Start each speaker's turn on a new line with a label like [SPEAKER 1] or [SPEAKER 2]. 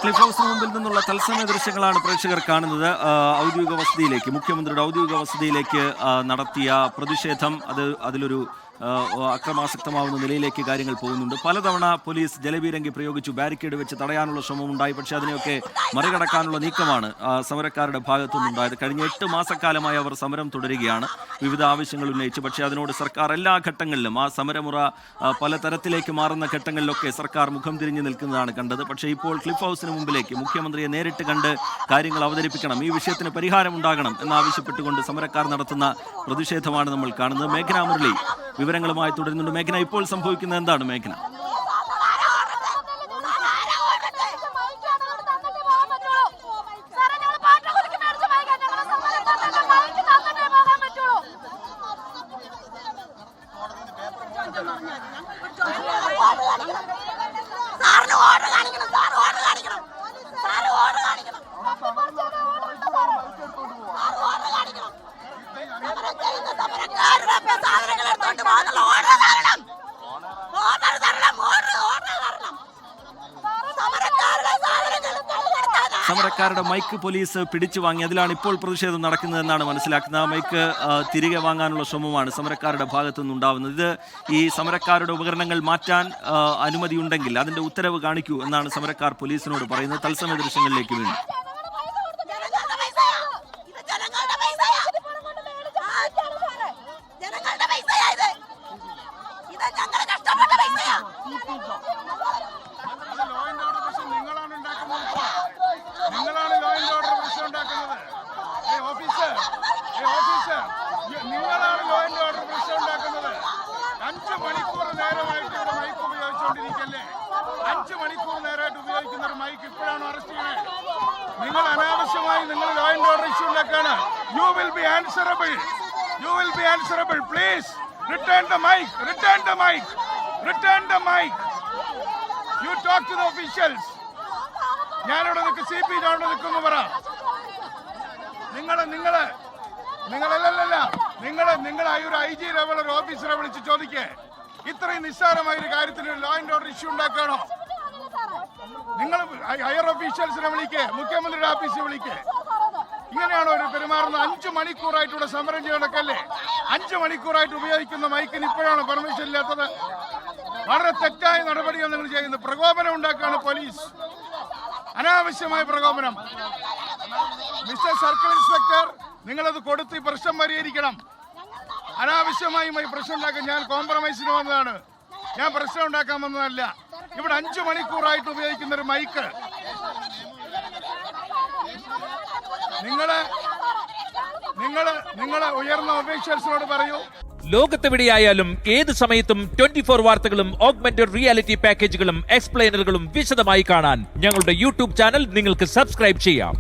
[SPEAKER 1] Cliff ഹൗസിന് മുമ്പിൽ നിന്നുള്ള തത്സമയ ദൃശ്യങ്ങളാണ് പ്രേക്ഷകർ കാണുന്നത്. ഔദ്യോഗിക വസതിയിലേക്ക്, മുഖ്യമന്ത്രിയുടെ ഔദ്യോഗിക വസതിയിലേക്ക് നടത്തിയ പ്രതിഷേധം അതിലൊരു അക്രമാസക്തമാവുന്ന നിലയിലേക്ക് കാര്യങ്ങൾ പോകുന്നുണ്ട്. പലതവണ പോലീസ് ജലപീരങ്കി പ്രയോഗിച്ചു, ബാരിക്കേഡ് വെച്ച് തടയാനുള്ള ശ്രമമുണ്ടായി. പക്ഷേ അതിനെയൊക്കെ മറികടക്കാനുള്ള നീക്കമാണ് സമരക്കാരുടെ ഭാഗത്തുനിന്നുണ്ടായത്. കഴിഞ്ഞ 8 മാസക്കാലമായി അവർ സമരം തുടരുകയാണ്, വിവിധ ആവശ്യങ്ങൾ ഉന്നയിച്ചു. പക്ഷേ അതിനോട് സർക്കാർ എല്ലാ ഘട്ടങ്ങളിലും, ആ സമരമുറ പലതരത്തിലേക്ക് മാറുന്ന ഘട്ടങ്ങളിലൊക്കെ സർക്കാർ മുഖം തിരിഞ്ഞു നിൽക്കുന്നതാണ് കണ്ടത്. പക്ഷേ ഇപ്പോൾ ക്ലിഫ് ഹൗസിന് മുമ്പിലേക്ക് മുഖ്യമന്ത്രിയെ നേരിട്ട് കണ്ട് കാര്യങ്ങൾ അവതരിപ്പിക്കണം, ഈ വിഷയത്തിന് പരിഹാരമുണ്ടാകണം എന്നാവശ്യപ്പെട്ടുകൊണ്ട് സമരക്കാർ നടത്തുന്ന പ്രതിഷേധമാണ് നമ്മൾ കാണുന്നത്. മേഘന മുരളി വിവരങ്ങളുമായി തുടരുന്നുണ്ട്. മേഘന, ഇപ്പോൾ സംഭവിക്കുന്നത് എന്താണ് മേഘന? സമരക്കാരുടെ മൈക്ക് പോലീസ് പിടിച്ചു വാങ്ങി, അതിലാണ് ഇപ്പോൾ പ്രതിഷേധം നടക്കുന്നതെന്നാണ് മനസ്സിലാക്കുന്നത്. ആ മൈക്ക് തിരികെ വാങ്ങാനുള്ള ശ്രമമാണ് സമരക്കാരുടെ ഭാഗത്തു നിന്നുണ്ടാവുന്നത്. ഇത് ഈ സമരക്കാരുടെ ഉപകരണങ്ങൾ മാറ്റാൻ അനുമതിയുണ്ടെങ്കിൽ അതിന്റെ ഉത്തരവ് കാണിക്കൂ എന്നാണ് സമരക്കാർ പോലീസിനോട് പറയുന്നത്. തത്സമയ ദൃശ്യങ്ങളിലേക്ക് വീണ്ടും.
[SPEAKER 2] നിങ്ങളാണ് ലോ ആൻഡ് ഓർഡർ പ്രശ്നം ഉണ്ടാക്കുന്നത്. 5 മണിക്കൂർ നേരമായിട്ട് ഇവിടെ മൈക്ക് ഉപയോഗിച്ചുകൊണ്ടിരിക്കല്ലേ? 5 മണിക്കൂർ നേരമായിട്ട് ഉപയോഗിക്കുന്ന ഒരു മൈക്ക് ഇപ്പോഴാണ് അറസ്റ്റ് ചെയ്യുന്നത്. നിങ്ങൾ അനാവശ്യമായി നിങ്ങൾ ലോ ആൻഡ് ഓർഡർ ഇഷ്യൂ ഉണ്ടാക്കാണ്. You will be answerable. You will be answerable. Please return the mic. Return the mic. Return the mic. You talk to the officials. ഞാനിവിടെ നിൽക്കും, CP അവിടെ നിൽക്കുന്നു പറ. നിങ്ങൾ ഒരു IG ലെവൽ ഒരു ഓഫീസറെ വിളിച്ച് ചോദിക്കേ, ഇത്രയും നിസ്സാരമായ ഒരു കാര്യത്തിന് ലോ ആൻഡ് ഓർഡർ ഇഷ്യൂ ഉണ്ടാക്കാണോ? നിങ്ങൾ ഹയർ ഒഫീഷ്യൽസിനെ വിളിക്കേ, മുഖ്യമന്ത്രിയുടെ ഓഫീസിൽ വിളിക്കേ. ഇങ്ങനെയാണോ ഒരു പെരുമാറുന്നത്? 5 മണിക്കൂറായിട്ട് ഇവിടെ സമരം ചെയ്യണക്കല്ലേ? 5 മണിക്കൂറായിട്ട് ഉപയോഗിക്കുന്ന മൈക്കിന് ഇപ്പോഴാണ് പെർമിഷൻ ഇല്ലാത്തത്? വളരെ തെറ്റായ നടപടിയാണ് നിങ്ങൾ ചെയ്യുന്നത്. പ്രകോപനം ഉണ്ടാക്കുകയാണ് പോലീസ്, അനാവശ്യമായ പ്രകോപനം. മിസ്റ്റർ സർക്കിൾ ഇൻസ്പെക്ടർ, നിങ്ങളത് കൊടുത്ത് ഈ പ്രശ്നം പരിഹരിക്കണം. അനാവശ്യമായി പ്രശ്നം ഉണ്ടാക്കാൻ ഞാൻ കോംപ്രമൈസിന് വന്നതാണ്, ഞാൻ പ്രശ്നം ഉണ്ടാക്കാൻ വന്നതല്ല. ഇവിടെ 5 മണിക്കൂറായിട്ട് ഉപയോഗിക്കുന്ന ഒരു മൈക്ക് നിങ്ങള് ഉയർന്ന ഒഫീഷ്യൽസിനോട് പറയൂ.
[SPEAKER 3] ലോകത്തെവിടെയായാലും ഏത് സമയത്തും 24 വാർത്തകളും ഓഗ്മെന്റഡ് റിയാലിറ്റി പാക്കേജുകളും എക്സ്പ്ലെയിനറുകളും വിശദമായി കാണാൻ ഞങ്ങളുടെ YouTube ചാനൽ നിങ്ങൾക്ക് സബ്സ്ക്രൈബ് ചെയ്യാം.